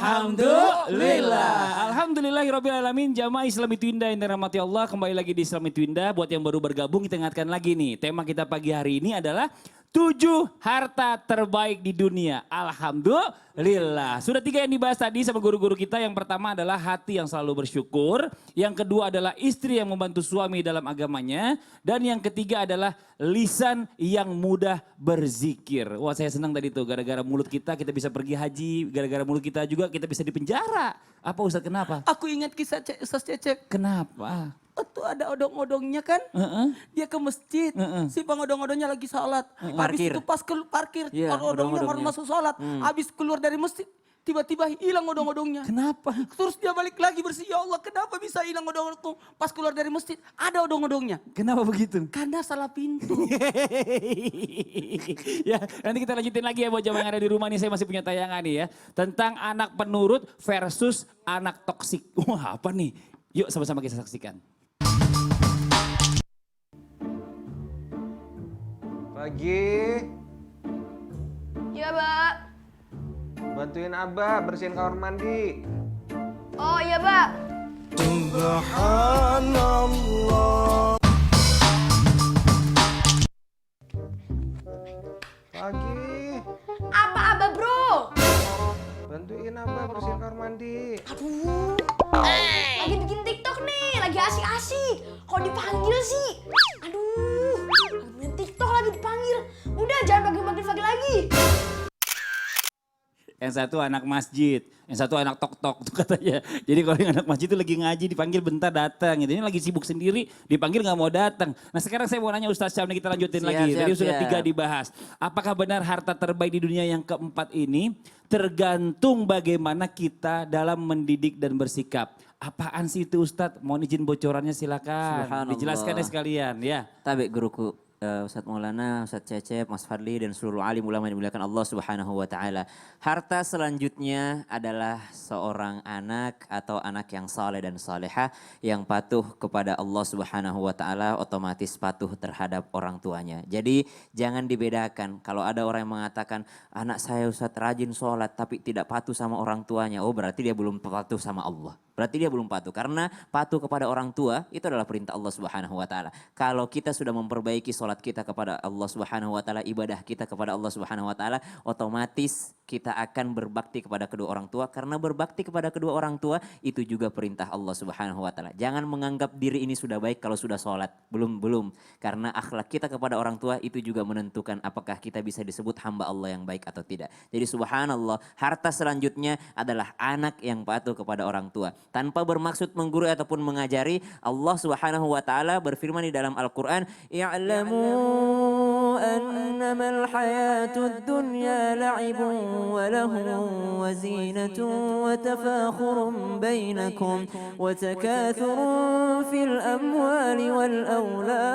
Alhamdulillah. Alhamdulillahirrabbilalamin. Jamaah Islam itu indah yang dirahmati Allah. Kembali lagi di Islam itu indah. Buat yang baru bergabung kita ingatkan lagi nih. Tema kita pagi hari ini adalah 7 harta terbaik di dunia. Alhamdulillah. Sudah 3 yang dibahas tadi sama guru-guru kita. Yang pertama adalah hati yang selalu bersyukur. Yang kedua adalah istri yang membantu suami dalam agamanya. Dan yang ketiga adalah lisan yang mudah berzikir. Wah, saya senang tadi tuh. Gara-gara mulut kita bisa pergi haji. Gara-gara mulut kita juga kita bisa dipenjara. Apa Ustaz, kenapa? Aku ingat kisah Ustaz Cecep. Kenapa? Itu ada odong-odongnya kan, dia ke masjid, si bang odong-odongnya lagi sholat. Habis itu pas ke parkir, odong-odongnya baru masuk sholat. Habis keluar dari masjid, tiba-tiba hilang odong-odongnya. Kenapa? Terus dia balik lagi bersih, ya Allah kenapa bisa hilang odong-odong? Pas keluar dari masjid, ada odong-odongnya. Kenapa begitu? Karena salah pintu. Ya, nanti kita lanjutin lagi ya buat jamaah yang ada di rumah nih. Saya masih punya tayangan nih ya. Tentang anak penurut versus anak toksik. Wah, apa nih? Yuk sama-sama kita saksikan. Pagi. Iya, Mbak. Bantuin Abah bersihin kamar mandi. Oh iya, Mbak. Subhanallah. Pagi. Apa Abah, Bro? Bantuin Abah bersihin kamar mandi. Aduh. Lagi bikin TikTok nih, lagi asik-asik. Kok dipanggil sih? Aduh. Lagi bikin TikTok lagi dipanggil. Udah jangan panggil-panggil lagi. Yang satu anak masjid, yang satu anak tok-tok tuh katanya. Jadi kalau yang anak masjid itu lagi ngaji dipanggil bentar datang gitu. Ini lagi sibuk sendiri dipanggil nggak mau datang. Nah sekarang saya mau nanya Ustaz Syam, kita lanjutin lagi. Tadi sudah 3 dibahas. Apakah benar harta terbaik di dunia yang keempat ini tergantung bagaimana kita dalam mendidik dan bersikap. Apaan sih itu Ustadz? Mohon izin bocorannya silakan. Dijelaskan ya sekalian ya. Tabe guruku. Ustadz Maulana, Ustadz Cecep, Mas Fadli dan seluruh alim ulama yang dimuliakan Allah Subhanahu wa taala. Harta selanjutnya adalah seorang anak atau anak yang saleh dan salehah yang patuh kepada Allah Subhanahu wa taala, otomatis patuh terhadap orang tuanya. Jadi jangan dibedakan kalau ada orang yang mengatakan anak saya Ustadz rajin sholat tapi tidak patuh sama orang tuanya. Oh berarti dia belum patuh sama Allah. Berarti dia belum patuh karena patuh kepada orang tua itu adalah perintah Allah Subhanahu wa taala. Kalau kita sudah memperbaiki sholat kita kepada Allah Subhanahu wa taala, ibadah kita kepada Allah Subhanahu wa taala, otomatis kita akan berbakti kepada kedua orang tua karena berbakti kepada kedua orang tua itu juga perintah Allah Subhanahu wa taala. Jangan menganggap diri ini sudah baik kalau sudah sholat. Belum. Karena akhlak kita kepada orang tua itu juga menentukan apakah kita bisa disebut hamba Allah yang baik atau tidak. Jadi subhanallah, harta selanjutnya adalah anak yang patuh kepada orang tua. Tanpa bermaksud menggurui ataupun mengajari, Allah Subhanahu wa taala berfirman di dalam Al-Qur'an, "I'lamu annamal hayatud dunya la'ibun wa lahun wa zinatun wa tafakhurun bainakum wa takathurun fil amwali wal aulad."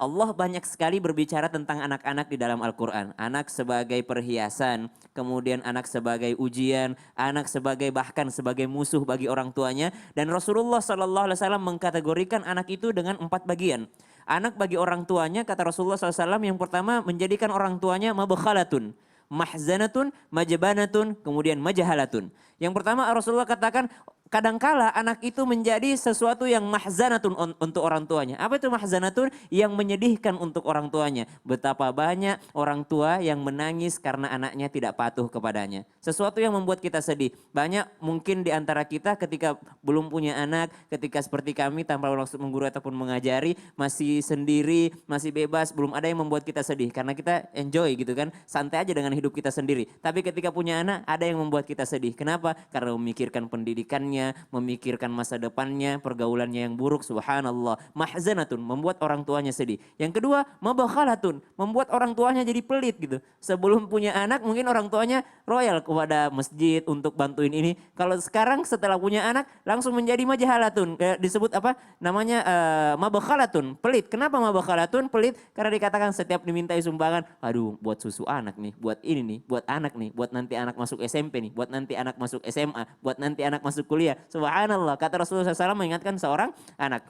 Allah banyak sekali berbicara tentang anak-anak di dalam Al-Quran. Anak sebagai perhiasan, kemudian anak sebagai ujian, anak sebagai bahkan sebagai musuh bagi orang tuanya. Dan Rasulullah SAW mengkategorikan anak itu dengan 4 bagian. Anak bagi orang tuanya, kata Rasulullah SAW, yang pertama menjadikan orang tuanya mabkhalatun, mahzanatun, majabanatun, kemudian majahalatun. Yang pertama Rasulullah katakan, kadangkala anak itu menjadi sesuatu yang mahzanatun untuk orang tuanya. Apa itu mahzanatun? Yang menyedihkan untuk orang tuanya. Betapa banyak orang tua yang menangis karena anaknya tidak patuh kepadanya. Sesuatu yang membuat kita sedih. Banyak mungkin di antara kita ketika belum punya anak, ketika seperti kami tanpa maksud menggurui ataupun mengajari, masih sendiri, masih bebas, belum ada yang membuat kita sedih. Karena kita enjoy gitu kan, santai aja dengan hidup kita sendiri. Tapi ketika punya anak, ada yang membuat kita sedih. Kenapa? Karena memikirkan pendidikannya, memikirkan masa depannya, pergaulannya yang buruk, subhanallah. Mahzanatun, membuat orang tuanya sedih. Yang kedua, mabakhalatun, membuat orang tuanya jadi pelit gitu. Sebelum punya anak mungkin orang tuanya royal kepada masjid untuk bantuin ini. Kalau sekarang setelah punya anak langsung menjadi majahalatun. Disebut apa? Namanya mabakhalatun, pelit. Kenapa mabakhalatun, pelit? Karena dikatakan setiap dimintai sumbangan, aduh buat susu anak nih, buat ini nih, buat anak nih, buat nanti anak masuk SMP nih, buat nanti anak masuk SMA, buat nanti anak masuk kuliah. Subhanallah, kata Rasulullah SAW mengingatkan seorang anak.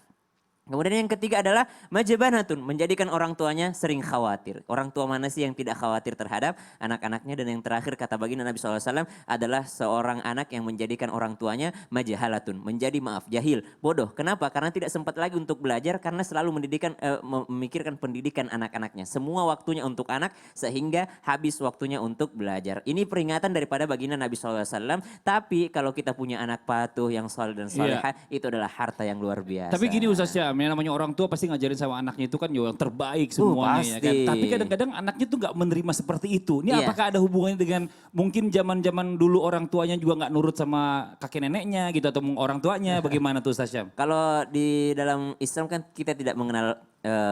Kemudian yang ketiga adalah majabanatun, menjadikan orang tuanya sering khawatir. Orang tua mana sih yang tidak khawatir terhadap anak-anaknya? Dan yang terakhir kata baginda Nabi SAW adalah seorang anak yang menjadikan orang tuanya majahalatun, menjadi jahil, bodoh. Kenapa? Karena tidak sempat lagi untuk belajar karena selalu memikirkan pendidikan anak-anaknya. Semua waktunya untuk anak sehingga habis waktunya untuk belajar. Ini peringatan daripada baginda Nabi SAW. Tapi kalau kita punya anak patuh yang soleh dan solehah, itu adalah harta yang luar biasa. Tapi gini Ustaz Syam, yang namanya orang tua pasti ngajarin sama anaknya itu kan yang terbaik semuanya ya kan. Pasti. Tapi kadang-kadang anaknya tuh nggak menerima seperti itu. Ini Iya. apakah ada hubungannya dengan mungkin zaman-zaman dulu orang tuanya juga nggak nurut sama kakek neneknya gitu atau orang tuanya, bagaimana tuh Ustaz Syam? Kalau di dalam Islam kan kita tidak mengenal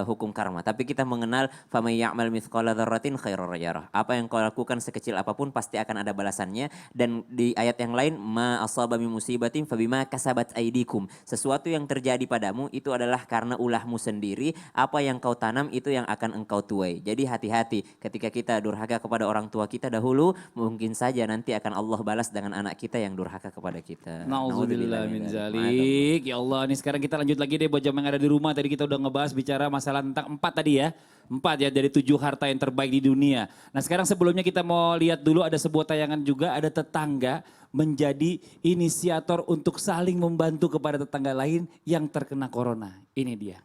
hukum karma, tapi kita mengenal famay ya'mal mithqala dzarratin khairan yarah. Apa yang kau lakukan sekecil apapun pasti akan ada balasannya. Dan di ayat yang lain, ma asaba min musibatin fabima kasabat aidikum. Sesuatu yang terjadi padamu itu adalah karena ulahmu sendiri. Apa yang kau tanam itu yang akan engkau tuai. Jadi hati-hati ketika kita durhaka kepada orang tua kita dahulu, mungkin saja nanti akan Allah balas dengan anak kita yang durhaka kepada kita. Nauzubillah min zalik. Ya Allah, ini sekarang kita lanjut lagi deh buat jam yang ada di rumah. Tadi kita udah ngebahas bicara masalah tentang 4 tadi ya. 4 ya dari 7 harta yang terbaik di dunia. Nah sekarang sebelumnya kita mau lihat dulu ada sebuah tayangan juga, ada tetangga menjadi inisiator untuk saling membantu kepada tetangga lain yang terkena corona. Ini dia.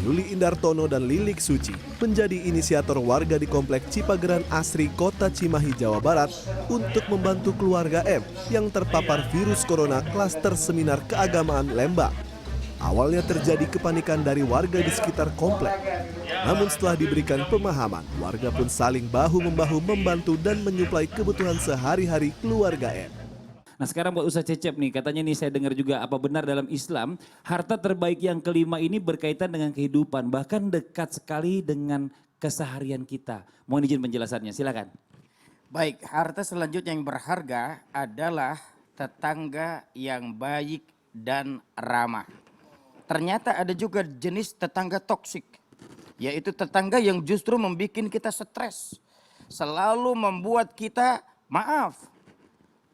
Yuli Indartono dan Lilik Suci menjadi inisiator warga di Komplek Cipageran Asri, Kota Cimahi, Jawa Barat untuk membantu keluarga M yang terpapar virus corona klaster seminar keagamaan Lembang. Awalnya terjadi kepanikan dari warga di sekitar komplek. Namun setelah diberikan pemahaman, warga pun saling bahu-membahu membantu dan menyuplai kebutuhan sehari-hari keluarga M. Nah sekarang buat Ustaz Cecep nih, katanya nih saya dengar juga apa benar dalam Islam, harta terbaik yang kelima ini berkaitan dengan kehidupan, bahkan dekat sekali dengan keseharian kita. Mohon izin penjelasannya, silakan. Baik, harta selanjutnya yang berharga adalah tetangga yang baik dan ramah. Ternyata ada juga jenis tetangga toksik, yaitu tetangga yang justru membuat kita stres. Selalu membuat kita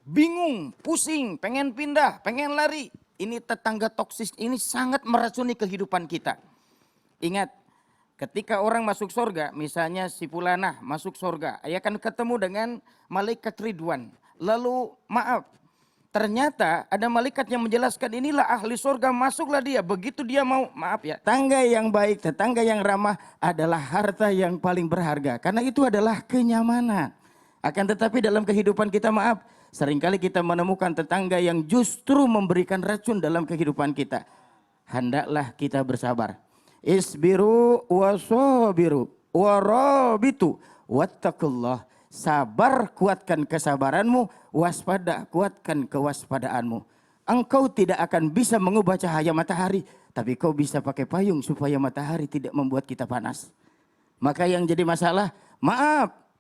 bingung, pusing, pengen pindah, pengen lari. Ini tetangga toksik, ini sangat meracuni kehidupan kita. Ingat, ketika orang masuk surga, misalnya si Fulanah masuk surga, ia akan ketemu dengan malaikat Ridwan. Lalu ternyata ada malaikat yang menjelaskan inilah ahli surga, masuklah dia. Begitu dia mau, tetangga yang baik, tetangga yang ramah adalah harta yang paling berharga. Karena itu adalah kenyamanan. Akan tetapi dalam kehidupan kita seringkali kita menemukan tetangga yang justru memberikan racun dalam kehidupan kita. Hendaklah kita bersabar. Isbiru wasobiru warabitu wattaqullah. Sabar, kuatkan kesabaranmu, waspada, kuatkan kewaspadaanmu. Engkau tidak akan bisa mengubah cahaya matahari, tapi kau bisa pakai payung supaya matahari tidak membuat kita panas. Maka yang jadi masalah,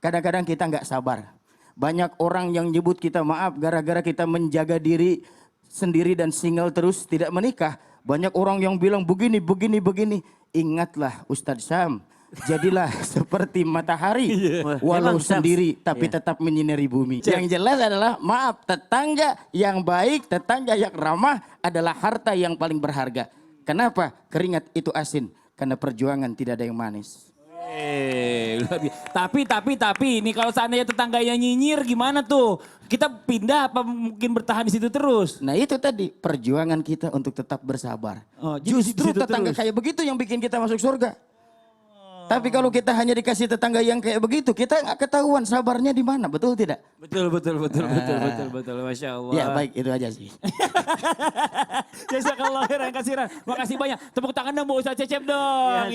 kadang-kadang kita nggak sabar. Banyak orang yang nyebut kita gara-gara kita menjaga diri sendiri dan single terus tidak menikah. Banyak orang yang bilang begini. Ingatlah Ustadz Syam. Jadilah seperti matahari, walau sendiri tapi tetap menyinari bumi. Yang jelas adalah tetangga yang baik, tetangga yang ramah adalah harta yang paling berharga. Kenapa? Keringat itu asin, karena perjuangan tidak ada yang manis. Tapi ini kalau seandainya tetangganya nyinyir gimana tuh? Kita pindah apa mungkin bertahan di situ terus? Nah itu tadi perjuangan kita untuk tetap bersabar. Jadi Justru tetangga kayak begitu yang bikin kita masuk surga. Tapi kalau kita hanya dikasih tetangga yang kayak begitu, kita nggak ketahuan sabarnya di mana, betul tidak? Betul, Masya Allah. Ya baik, itu aja sih. Jazakallah khairan kasiran. Makasih banyak. Tepuk tangan dong buat Ustaz Cecep dong.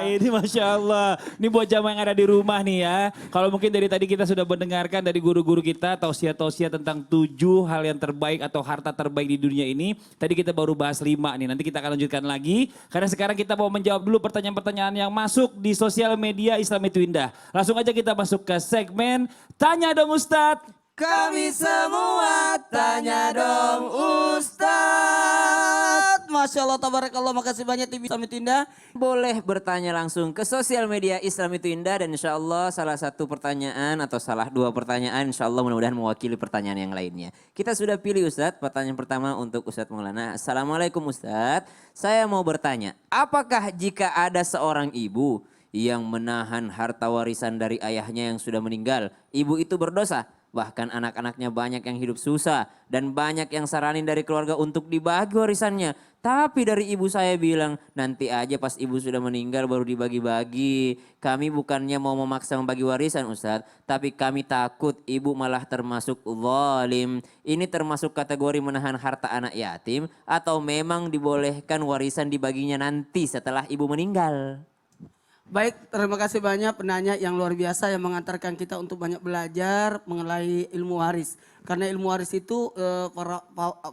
Ini Masya Allah. Ini buat jamaah yang ada di rumah nih ya. Kalau mungkin dari tadi kita sudah mendengarkan dari guru-guru kita, tausiah-tausiah tentang 7 hal yang terbaik atau harta terbaik di dunia ini. Tadi kita baru bahas 5 nih, nanti kita akan lanjutkan lagi. Karena sekarang kita mau menjawab dulu pertanyaan-pertanyaan yang masuk di sosial media Islam itu Indah. Langsung aja kita masuk ke segmen Tanya Dong Ustadz. Kami semua tanya dong Ustadz. Masya Allah, tabarakallah, makasih banyak TV Islam itu Indah. Boleh bertanya langsung ke sosial media Islam itu Indah dan insya Allah salah satu pertanyaan atau salah dua pertanyaan insya Allah mudah-mudahan mewakili pertanyaan yang lainnya. Kita sudah pilih Ustadz, pertanyaan pertama untuk Ustadz Maulana. Assalamualaikum Ustadz, saya mau bertanya, apakah jika ada seorang ibu yang menahan harta warisan dari ayahnya yang sudah meninggal, ibu itu berdosa? Bahkan anak-anaknya banyak yang hidup susah dan banyak yang saranin dari keluarga untuk dibagi warisannya. Tapi dari ibu saya bilang nanti aja pas ibu sudah meninggal baru dibagi-bagi. Kami bukannya mau memaksa membagi warisan Ustadz, tapi kami takut ibu malah termasuk zalim. Ini termasuk kategori menahan harta anak yatim atau memang dibolehkan warisan dibaginya nanti setelah ibu meninggal? Baik, terima kasih banyak penanya yang luar biasa yang mengantarkan kita untuk banyak belajar mengenai ilmu waris. Karena ilmu waris itu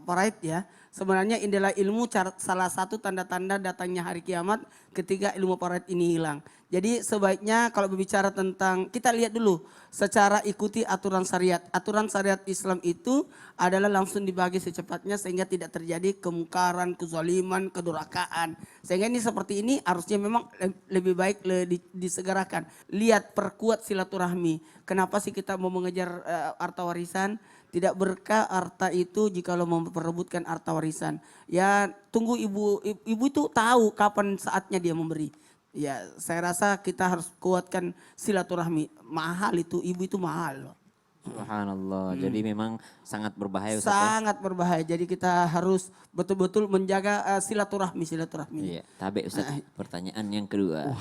faraid ya. Sebenarnya inilah ilmu salah satu tanda-tanda datangnya hari kiamat ketika ilmu faraid ini hilang. Jadi sebaiknya kalau berbicara tentang, kita lihat dulu secara ikuti aturan syariat. Aturan syariat Islam itu adalah langsung dibagi secepatnya sehingga tidak terjadi kemungkaran, kezaliman, kedurhakaan. Sehingga ini seperti ini harusnya memang lebih baik disegerakan. Lihat, perkuat silaturahmi. Kenapa sih kita mau mengejar harta warisan? Tidak berkah harta itu jika lo memperebutkan harta warisan. Ya tunggu ibu itu tahu kapan saatnya dia memberi. Ya saya rasa kita harus kuatkan silaturahmi. Mahal itu, ibu itu mahal loh. Subhanallah, jadi memang sangat berbahaya Ustaz ya? Sangat berbahaya, jadi kita harus betul-betul menjaga silaturahmi. Iya, tabe Ustaz, pertanyaan yang kedua.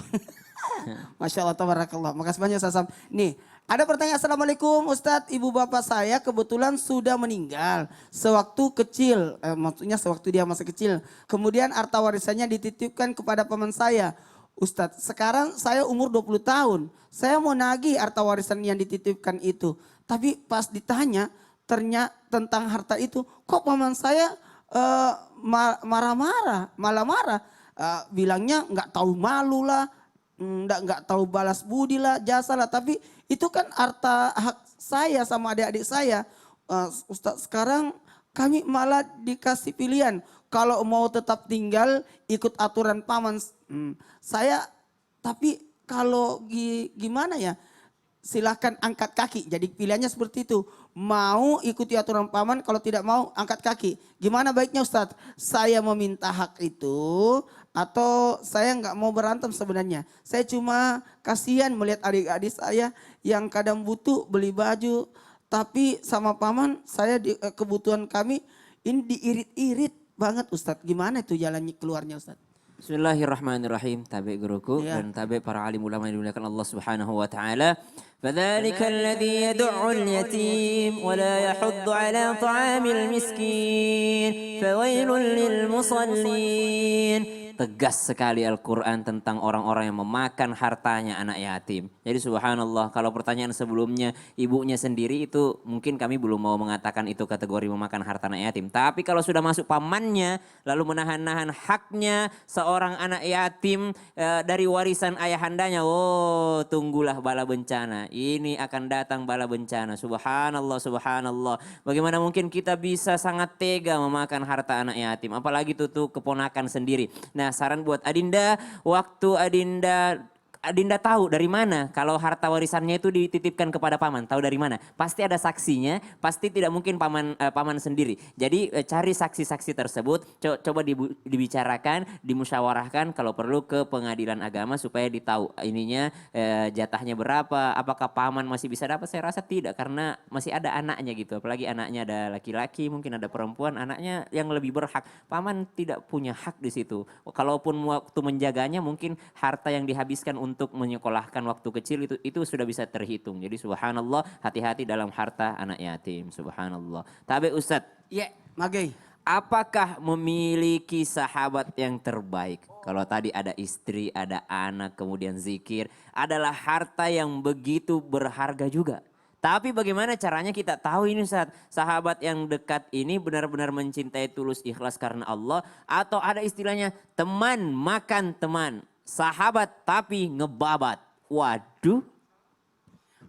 Masya Allah, tabarakallah. Makasih banyak Ustaz Sam. Nih, ada pertanyaan. Assalamualaikum Ustadz, ibu bapak saya kebetulan sudah meninggal sewaktu kecil. Maksudnya sewaktu dia masih kecil. Kemudian harta warisannya dititipkan kepada paman saya. Ustadz, sekarang saya umur 20 tahun. Saya mau nagih harta warisan yang dititipkan itu. Tapi pas ditanya ternyata tentang harta itu, kok paman saya marah-marah, malah marah. Bilangnya nggak tahu malu lah. Nggak tahu balas budi lah, jasa lah. Tapi itu kan harta hak saya sama adik-adik saya. Ustadz, sekarang kami malah dikasih pilihan. Kalau mau tetap tinggal ikut aturan paman saya. Tapi kalau gimana ya, silahkan angkat kaki. Jadi pilihannya seperti itu. Mau ikuti aturan paman, kalau tidak mau angkat kaki. Gimana baiknya Ustadz? Saya meminta hak itu atau saya nggak mau berantem sebenarnya. Saya cuma kasihan melihat adik-adik saya yang kadang butuh beli baju. Tapi sama paman saya kebutuhan kami ini diirit-irit banget Ustadz. Gimana itu jalannya keluarnya Ustadz? Bismillahirrahmanirrahim. Tabe guruku dan tabe para alim ulama yang dimuliakan Allah Subhanahu wa taala. Fadzalika alladhi yad'u al-yatim wa la yahuddu ala ta'amil miskin. Fawailul lil musallin. Tegas sekali Al-Quran tentang orang-orang yang memakan hartanya anak yatim. Jadi subhanallah, kalau pertanyaan sebelumnya ibunya sendiri itu mungkin kami belum mau mengatakan itu kategori memakan harta anak yatim. Tapi kalau sudah masuk pamannya lalu menahan-nahan haknya seorang anak yatim dari warisan ayahandanya, oh tunggulah bala bencana. Ini akan datang bala bencana. Subhanallah, subhanallah. Bagaimana mungkin kita bisa sangat tega memakan harta anak yatim. Apalagi tuh keponakan sendiri. Nah, saran buat Adinda, waktu Adinda tahu dari mana kalau harta warisannya itu dititipkan kepada paman, tahu dari mana? Pasti ada saksinya, pasti tidak mungkin paman sendiri. Jadi cari saksi-saksi tersebut, coba dibicarakan, dimusyawarahkan, kalau perlu ke pengadilan agama supaya ditahu ininya jatahnya berapa, apakah paman masih bisa dapat? Saya rasa tidak, karena masih ada anaknya gitu. Apalagi anaknya ada laki-laki, mungkin ada perempuan, anaknya yang lebih berhak. Paman tidak punya hak di situ. Kalaupun waktu menjaganya mungkin harta yang dihabiskan untuk menyekolahkan waktu kecil itu sudah bisa terhitung. Jadi subhanallah, hati-hati dalam harta anak yatim. Subhanallah. Tabe Ustadz. Ya, Magei. Apakah memiliki sahabat yang terbaik? Kalau tadi ada istri, ada anak, kemudian zikir, adalah harta yang begitu berharga juga. Tapi bagaimana caranya kita tahu ini Ustaz, sahabat yang dekat ini benar-benar mencintai tulus ikhlas karena Allah, atau ada istilahnya teman makan teman, sahabat tapi ngebabat. Waduh.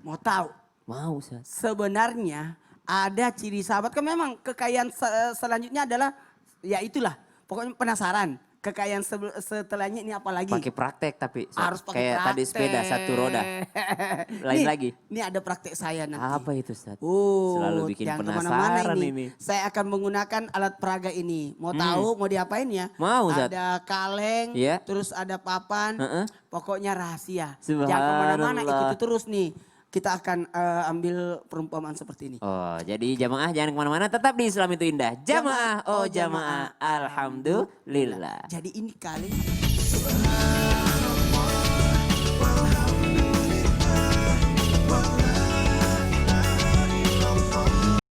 Mau tahu? Mau Ustaz. Sebenarnya ada ciri sahabat, kan memang kekayaan selanjutnya adalah ya itulah Pokoknya penasaran. Kekayaan setelahnya ini apa lagi? Pakai praktek tapi Harus pakai kayak praktek. tadi sepeda satu roda. Lain Nih, lagi. Ini ada praktek saya nanti. Apa itu Ustaz? Oh, Selalu bikin jangan penasaran kemana-mana ini. Saya akan menggunakan alat peraga ini. Mau tahu mau diapain ya? Mau, Zat. Ada kaleng, Iya. terus ada papan. Heeh. Pokoknya rahasia. Subhanallah. Jangan kemana-mana, ikuti terus nih. Kita akan ambil perumpamaan seperti ini. Oh, jadi jamaah jangan kemana-mana, tetap di Islam itu indah. Jamaah, oh jamaah, alhamdulillah. Jadi ini kaleng.